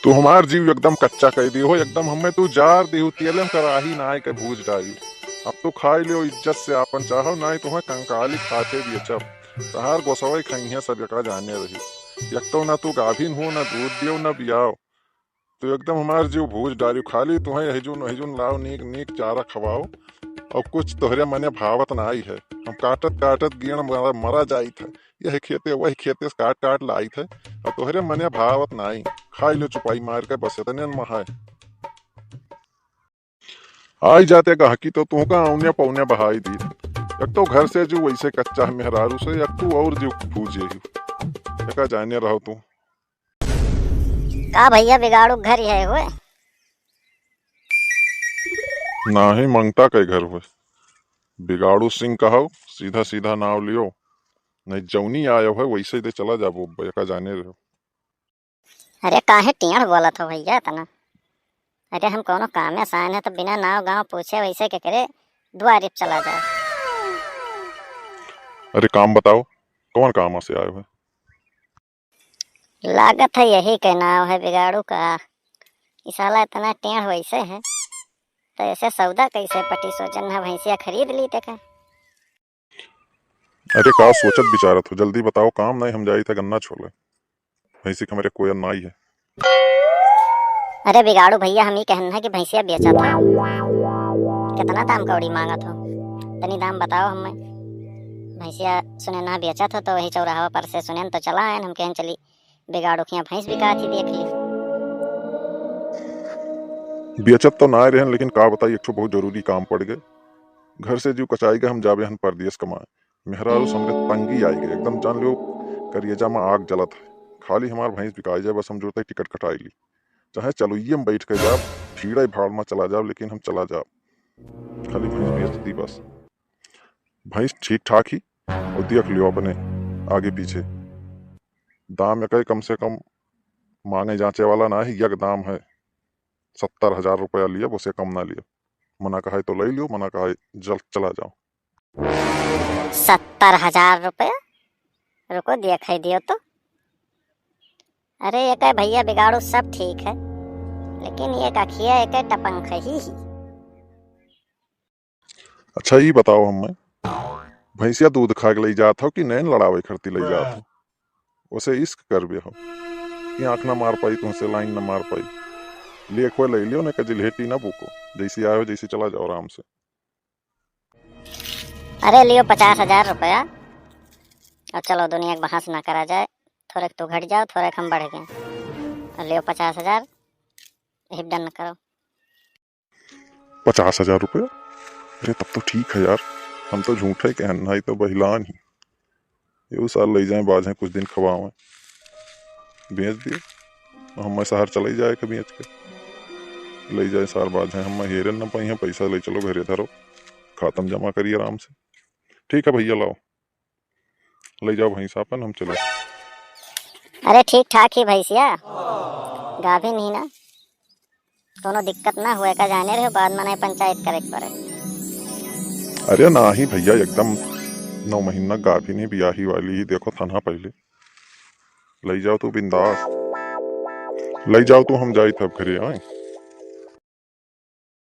तू हमार जीव एकदम कच्चा कह दी हो, एकदम हमें तू जार दी हो, तेलम कराही नाय के भूज डाली। अब तू खाई लियो इज्जत से आपन चाहो, नाई तुम्हें कंकाली खाते भी चब तहार गोसवई खइया सब का जाने रही। एक तो ना तू गाभिन हो, ना दूध दियो, ना बियाओ, तो एकदम हमार जीव भूज डाली। खाली तुम्हें हिजुन हिजुन लाओ, नीक नीक चारा खवाओ, और कुछ तोहरे मने भावत नाई है। हम काटत काटत गिण मरा जाई था, यह खेते वही खेते से काट काट लाई थे, और तोहरे मने भावत नाई। खाई लो चुपाई मार के बस इतने महाय आई जाते गहकी तो तू का औने पौने बहाई दी। एक तो घर से जो वैसे कच्चा मेहरारू से, एक तू और जो भूजे ही का जाने रहो तू। का भैया बिगाड़ू घर ही है हुए। ना ही मंगता के घर हुए बिगाड़ू सिंह कहो, सीधा सीधा नाव लियो, नहीं जौनी आयो है वैसे दे चला जाबो का जाने रहो। अरे काहे टियाड़ बोला था भैया इतना। अरे हम कोनो काम में आसान है तो बिना नाव गांव पूछे वैसे के करे द्वारिप चला जाए। अरे काम बताओ, कौन काम से आयो है? लागत है यही के नाव है बिगाड़ू का। इस साला इतना टेढ़ वैसे है तो ऐसे सौदा कैसे पटी, सोचन है भैंसिया खरीद ली ते का। अरे का सोचत विचारत हो, जल्दी बताओ काम नहीं हम जाई था गन्ना छोले, भैंसी का मेरे कोई नाई है। अरे बिगाड़ू भैया हम ही कहना है कि भैंसिया बेचा था। कितना दाम कौड़ी मांगा था, तनी दाम बताओ हमें। भैंसिया सुने ना बेचा था तो वही चौराहा पर से सुने तो चला आए, हम कहन चली बिगाड़ू की भैंस बिका थी देख ली। बेचत तो ना रहन, लेकिन का बताई एक बहुत जरूरी काम पड़ गए। घर से जो कचाई गए हम जाबे हन परदेश कमाए, मेहरारू समरे तंगी आई गए, एकदम जान लो करिएजा में आग जलत है। खाली हमार भैंस बिकाई जाए बस, हम जोते टिकट कटाई ली, चाहे चलुइये में बैठ के जाब, भीड़ भाड़ में चला जाओ, लेकिन हम चला जाब। खाली भैंस बेच दी बस। भैंस ठीक ठाक ही, और देख लियो अपने आगे पीछे दाम एक कम से कम मांगे जांचे वाला ना ही, यक दाम है 70,000 रुपया लिया, उसे कम ना लिया। मना कहा तो ले लियो, मना कहा जल्द चला जाओ। 70,000 रुपया? रुको देख दियो तो। अरे एक है भैया बिगाड़ू सब ठीक है, लेकिन ये कखिया एक टपंख ही। अच्छा ये बताओ हमें, भैंसिया दूध खा के ले जात हो कि नैन लड़ावे खरती ले जात हो? उसे इश्क कर बे हो कि आंख ना मार पाई तुमसे लाइन ना मार पाई, ले खोए ले लियो, ने कजिलहेटी ना बुको, जैसी आयो जैसी चला जाओ आराम से। अरे लियो 50,000 रुपया, और चलो दुनिया के बहस ना करा जाए, थोड़े तो घट जाओ, थोड़े हम बढ़ गए। लियो 50,000, हिप डन करो। 50,000 रुपया? अरे तब तो ठीक है यार, हम तो झूठे कहना ही तो बहिलान ही। ये साल ले जाए बाज कुछ दिन खवावें, बेच दिए हम शहर चले जाए के बेच के ले जाए सार बाज है, हम हेरन ना पाई हैं पैसा, ले चलो घरे धरो, खातम जमा करिए आराम से। ठीक है भैया लाओ, ले जाओ भैंसा अपन, हम चले। अरे ठीक ठाक ही भैंसिया, गाभिन ही ना, दोनों दिक्कत ना हुए का जाने रहे, बाद में नहीं पंचायत करे पड़े। अरे ना ही भैया, एकदम 9 महीना गाभिन ही, ब्याही वाली ही, देखो थाना पहले ले जाओ तू बिंदास, ले जाओ तू, हम जाई तब घरे आए।